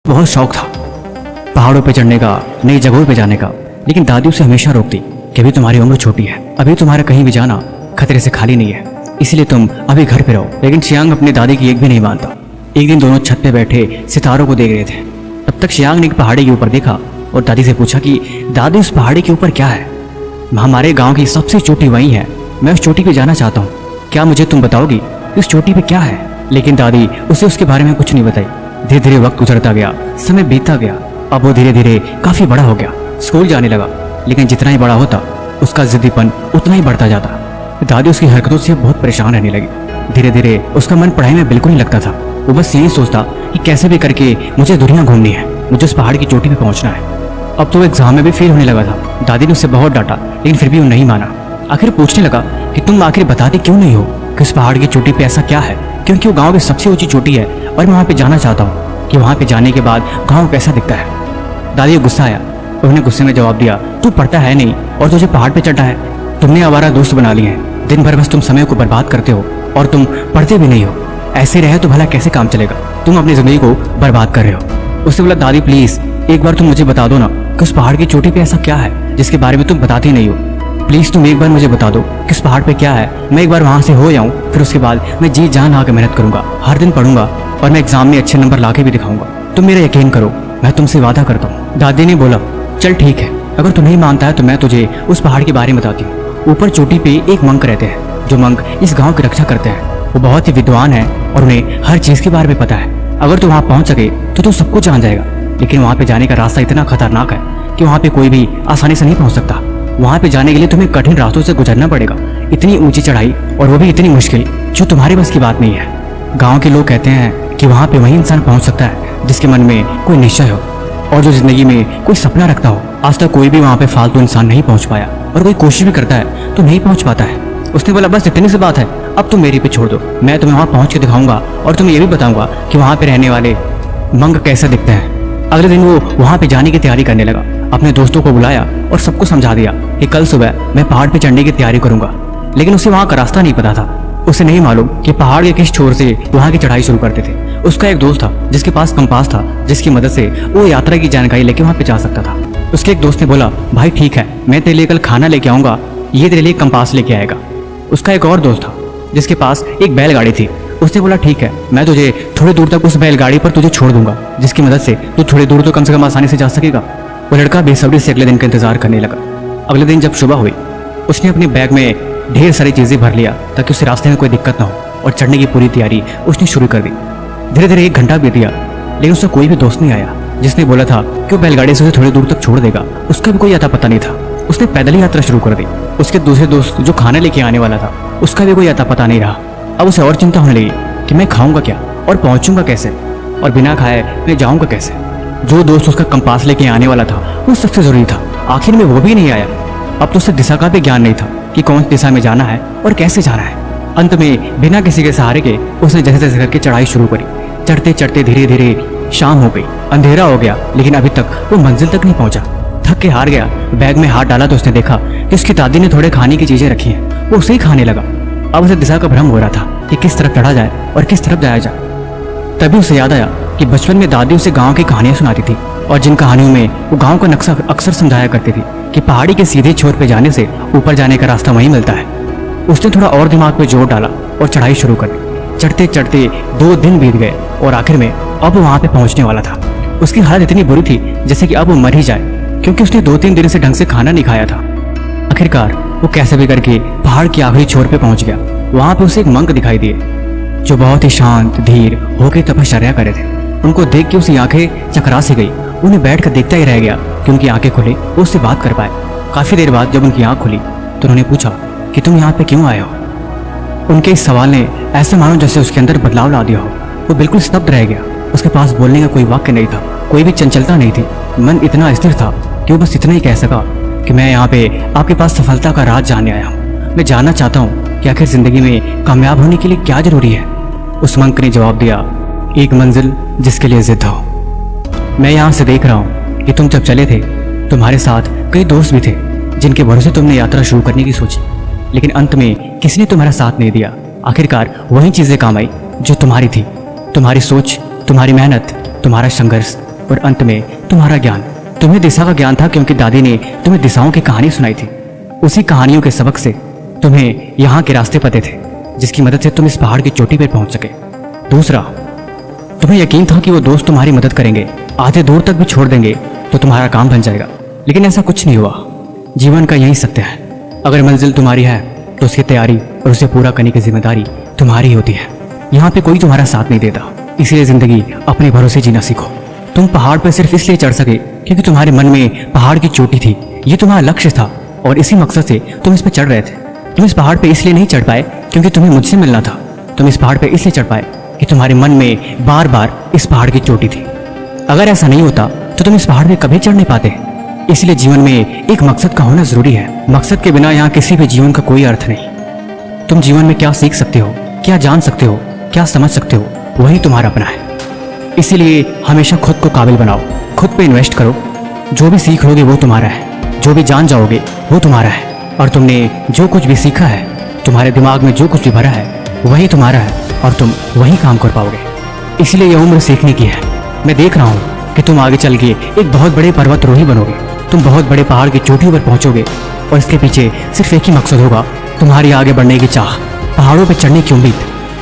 बहुत शौक था पहाड़ों पे चढ़ने का, नई जगहों पे जाने का, लेकिन दादी उसे हमेशा रोकती कि अभी तुम्हारी उम्र छोटी है, अभी तुम्हारा कहीं भी जाना खतरे से खाली नहीं है, इसलिए तुम अभी घर पे रहो। लेकिन शियांग अपनी दादी की एक भी नहीं मानता। एक दिन दोनों छत पे बैठे सितारों को देख रहे थे। तब तक शियांग ने एक पहाड़ी के ऊपर देखा और दादी से पूछा कि दादी उस पहाड़ी के ऊपर क्या है? हमारे गाँव की सबसे चोटी वही है, मैं उस चोटी पे जाना चाहता हूँ, क्या मुझे तुम बताओगी कि उस चोटी पे क्या है? लेकिन दादी उसे उसके बारे में कुछ नहीं बताई। धीरे धीरे वक्त गुजरता गया, समय बीतता गया। अब वो धीरे धीरे काफी बड़ा हो गया, स्कूल जाने लगा, लेकिन जितना ही बड़ा होता उसका जिद्दीपन उतना ही बढ़ता जाता। दादी उसकी हरकतों से बहुत परेशान रहने लगी। धीरे धीरे उसका मन पढ़ाई में बिल्कुल नहीं लगता था। वो बस यही सोचता कि कैसे भी करके मुझे दुनिया घूमनी है, मुझे उस पहाड़ की चोटी पे पहुंचना है। अब तो वो एग्जाम में भी फेल होने लगा था। दादी ने उसे बहुत डांटा, लेकिन फिर भी वो नहीं माना। आखिर पूछने लगा कि तुम आखिर बताते क्यों नहीं हो कि उस पहाड़ की चोटी पे ऐसा क्या है? क्योंकि वो गांव की सबसे ऊंची चोटी है और मैं वहाँ पे जाना चाहता हूँ कि वहाँ पे जाने के बाद गांव कैसा दिखता है। दादी को गुस्सा आया। उन्होंने गुस्से में जवाब दिया, तू पढ़ता है नहीं और तुझे पहाड़ पे चढ़ा है। तुमने आवारा दोस्त बना लिए हैं, दिन भर बस तुम समय को बर्बाद करते हो और तुम पढ़ते भी नहीं हो। ऐसे रहे तो भला कैसे काम चलेगा? तुम अपनी जिंदगी को बर्बाद कर रहे हो। उससे बोला, दादी प्लीज एक बार तुम मुझे बता दो ना कि उस पहाड़ की चोटी पे ऐसा क्या है जिसके बारे में तुम बताते ही नहीं हो। प्लीज तुम एक बार मुझे बता दो कि उस पहाड़ पे क्या है। मैं एक बार वहाँ से हो जाऊँ, फिर उसके बाद मैं जी जान लगा के मेहनत करूंगा, हर दिन पढ़ूंगा और मैं एग्जाम में अच्छे नंबर ला के भी दिखाऊंगा। तुम मेरा यकीन करो, मैं तुमसे वादा करता हूँ। दादी ने बोला, चल ठीक है, अगर तू नहीं मानता है तो मैं तुझे उस पहाड़ के बारे में बताती हूँ। ऊपर चोटी पे एक मंक रहते हैं, जो मंक इस गाँव की रक्षा करते हैं। वो बहुत ही विद्वान है और उन्हें हर चीज के बारे में पता है। अगर तू वहाँ पहुँच सके तो तू सब कुछ जान जाएगा। लेकिन वहाँ पे जाने का रास्ता इतना खतरनाक है कि वहाँ पे कोई भी आसानी से नहीं पहुँच सकता। वहाँ पे जाने के लिए तुम्हें कठिन रास्तों से गुजरना पड़ेगा, इतनी ऊंची चढ़ाई और वो भी इतनी मुश्किल जो तुम्हारे बस की बात नहीं है। गांव के लोग कहते हैं कि वहाँ पे वही इंसान पहुँच सकता है जिसके मन में कोई निश्चय हो और जो जिंदगी में कोई सपना रखता हो। आज तक कोई भी वहाँ पे फालतू इंसान नहीं पहुँच पाया और कोई कोशिश भी करता है तो नहीं पहुँच पाता है। उसने बोला, बस इतनी सी बात है, अब तुम मेरे पे छोड़ दो, मैं तुम्हें वहाँ पहुँच के दिखाऊंगा और तुम्हें ये भी बताऊंगा कि वहाँ पे रहने वाले मंक कैसे दिखते हैं। अगले दिन वो वहाँ पे जाने की तैयारी करने लगा। अपने दोस्तों को बुलाया और सबको समझा दिया कि कल सुबह मैं पहाड़ पे चढ़ने की तैयारी करूंगा। लेकिन उसे वहाँ का रास्ता नहीं पता था। उसे नहीं मालूम कि पहाड़ के किस छोर से वहाँ की चढ़ाई शुरू करते थे। उसका एक दोस्त था जिसके पास कंपास था, जिसकी मदद से वो यात्रा की जानकारी लेके वहाँ पे जा सकता था। उसके एक दोस्त ने बोला, भाई ठीक है, मैं तेरे लिए कल खाना लेके आऊंगा, ये तेरे लिए कंपास लेके आएगा। उसका एक और दोस्त था जिसके पास एक बैलगाड़ी थी। उसने बोला, ठीक है, मैं तुझे थोड़ी दूर तक उस बैलगाड़ी पर तुझे छोड़ दूंगा, जिसकी मदद से तू थोड़ी दूर तो कम से कम आसानी से जा सकेगा। वो लड़का बेसब्री से अगले दिन का इंतजार करने लगा। अगले दिन जब सुबह हुई, उसने अपने बैग में ढेर सारी चीजें भर लिया ताकि उसे रास्ते में कोई दिक्कत ना हो और चढ़ने की पूरी तैयारी उसने शुरू कर दी। धीरे धीरे 1 घंटा बीत गया, लेकिन उसका कोई भी दोस्त नहीं आया जिसने बोला था कि वो बैलगाड़ी से उसे थोड़ी दूर तक छोड़ देगा। उसका भी कोई अता पता नहीं था। उसने पैदल ही यात्रा शुरू कर दी। उसके दूसरे दोस्त जो खाना लेके आने वाला था, उसका भी कोई अता पता नहीं रहा। अब उसे और चिंता होने लगी कि मैं खाऊंगा क्या और पहुंचूंगा कैसे और बिना खाए मैं जाऊंगा कैसे। जो दोस्त उसका कंपास लेके आने वाला था वो सबसे जरूरी था, आखिर में वो भी नहीं आया। अब तो उसे दिशा का भी ज्ञान नहीं था कि कौन सी दिशा में जाना है और कैसे जाना है। अंत में बिना किसी के सहारे के उसने जैसे तैसे करके चढ़ाई शुरू करी। चढ़ते चढ़ते धीरे धीरे शाम हो गई, अंधेरा हो गया, लेकिन अभी तक वो मंजिल तक नहीं पहुंचा। थक के हार गया। बैग में हाथ डाला तो उसने देखा कि उसकी दादी ने थोड़े खाने की चीजें रखी हैं। वो उसे ही खाने लगा। अब उसे दिशा का भ्रम हो रहा था कि किस तरफ चढ़ा जाए और किस तरफ जाया जाए। तभी उसे याद आया कि बचपन में दादी उसे गांव की कहानियां सुनाती थी और जिन कहानियों में वो गांव का नक्शा अक्सर समझाया करती थी कि पहाड़ी के सीधे छोर पे जाने से ऊपर जाने का रास्ता वहीं मिलता है। उसने थोड़ा और दिमाग पे जोर डाला और चढ़ाई शुरू कर दी। चढ़ते चढ़ते 2 दिन बीत गए और आखिर में अब वहां पे पहुंचने वाला था। उसकी हालत इतनी बुरी थी जैसे कि अब वो मर ही जाए, क्योंकि उसने 2-3 दिन से ढंग से खाना नहीं खाया था। आखिरकार वो कैसे भी करके पहाड़ के आखिरी छोर पे पहुंच गया। वहां पे उसे एक मंक दिखाई दिए जो बहुत ही शांत धीर होकर तपश्चर्या करे थे। उनको देख के उसकी आंखें चकरा सी गई। उन्हें बैठकर देखता ही रह गया कि उनकी आंखें खुले, वो उससे बात कर पाए। काफी देर बाद जब उनकी आंख खुली तो उन्होंने पूछा कि तुम यहाँ पे क्यों आए हो? उनके इस सवाल ने ऐसा मानो जैसे उसके अंदर बदलाव ला दिया हो। वो बिल्कुल स्तब्ध रह गया। उसके पास बोलने का कोई वाक्य नहीं था, कोई भी चंचलता नहीं थी। मन इतना स्थिर था कि वो बस इतना ही कह सका कि मैं यहाँ पे आपके पास सफलता का राज जानने आया हूँ। मैं जानना चाहता हूँ कि आखिर जिंदगी में कामयाब होने के लिए क्या जरूरी है। उस मंक ने जवाब दिया, एक मंजिल जिसके लिए जिद हो। मैं यहाँ से देख रहा हूँ कि तुम जब चले थे तुम्हारे साथ कई दोस्त भी थे जिनके भरोसे तुमने यात्रा शुरू करने की सोची, लेकिन अंत में किसी ने तुम्हारा साथ नहीं दिया। आखिरकार वही चीजें काम आई जो तुम्हारी थी। तुम्हारी सोच, तुम्हारी मेहनत, तुम्हारा संघर्ष और अंत में तुम्हारा ज्ञान। तुम्हें दिशा का ज्ञान था क्योंकि दादी ने तुम्हें दिशाओं की कहानी सुनाई थी। उसी कहानियों के सबक से तुम्हें यहाँ के रास्ते पते थे, जिसकी मदद से तुम इस पहाड़ की चोटी पर पहुंच सके। दूसरा, तुम्हें यकीन था कि वो दोस्त तुम्हारी मदद करेंगे, आधे दूर तक भी छोड़ देंगे तो तुम्हारा काम बन जाएगा। लेकिन ऐसा कुछ नहीं हुआ। जीवन का यही सत्य है, अगर मंजिल तुम्हारी है तो उसकी तैयारी और उसे पूरा करने की जिम्मेदारी तुम्हारी ही होती है। यहाँ पे कोई तुम्हारा साथ नहीं देता, इसलिए जिंदगी अपने भरोसे जीना सीखो। तुम पहाड़ पर सिर्फ इसलिए चढ़ सके क्योंकि तुम्हारे मन में पहाड़ की चोटी थी, ये तुम्हारा लक्ष्य था और इसी मकसद से तुम इस पर चढ़ रहे थे। तुम इस पहाड़ पर इसलिए नहीं चढ़ पाए क्योंकि तुम्हें मुझसे मिलना था, तुम इस पहाड़ पर इसलिए चढ़ पाए कि तुम्हारे मन में बार बार इस पहाड़ की चोटी थी। अगर ऐसा नहीं होता तो तुम इस पहाड़ पे कभी चढ़ नहीं पाते। इसलिए जीवन में एक मकसद का होना जरूरी है। मकसद के बिना यहाँ किसी भी जीवन का कोई अर्थ नहीं। तुम जीवन में क्या सीख सकते हो, क्या जान सकते हो, क्या समझ सकते हो, वही तुम्हारा अपना है। इसीलिए हमेशा खुद को काबिल बनाओ, खुद पे इन्वेस्ट करो। जो भी सीख लोगे वो तुम्हारा है, जो भी जान जाओगे वो तुम्हारा है। और तुमने जो कुछ भी सीखा है, तुम्हारे दिमाग में जो कुछ भी भरा है, वही तुम्हारा है और तुम वही काम कर पाओगे। इसलिए यह उम्र सीखने की है। मैं देख रहा हूँ कि तुम आगे चल के एक बहुत बड़े पर्वतारोही बनोगे। तुम बहुत बड़े पहाड़ की चोटी पर पहुंचोगे और इसके पीछे सिर्फ एक ही मकसद होगा, तुम्हारी आगे बढ़ने की चाह, पहाड़ों पर चढ़ने की उम्मीद।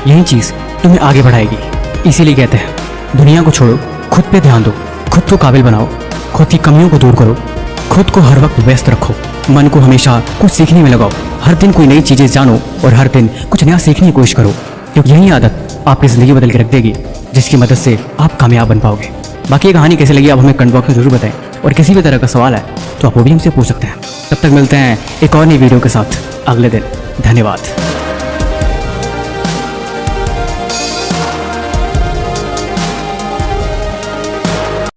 यही चीज़ तुम्हें आगे बढ़ाएगी। इसीलिए कहते हैं, दुनिया को छोड़ो, खुद पे ध्यान दो, खुद को काबिल बनाओ, खुद की कमियों को दूर करो, खुद को हर वक्त व्यस्त रखो, मन को हमेशा कुछ सीखने में लगाओ। हर दिन कोई नई चीज़ें जानो और हर दिन कुछ नया सीखने की कोशिश करो, क्योंकि यही आदत आपकी ज़िंदगी बदल के रख देगी, जिसकी मदद से आप कामयाब बन पाओगे। बाकी ये कहानी कैसी लगी आप हमें कमेंट बॉक्स में जरूर बताएं, और किसी भी तरह का सवाल है तो आप वो भी हमसे पूछ सकते हैं। तब तक मिलते हैं एक और नई वीडियो के साथ अगले दिन। धन्यवाद।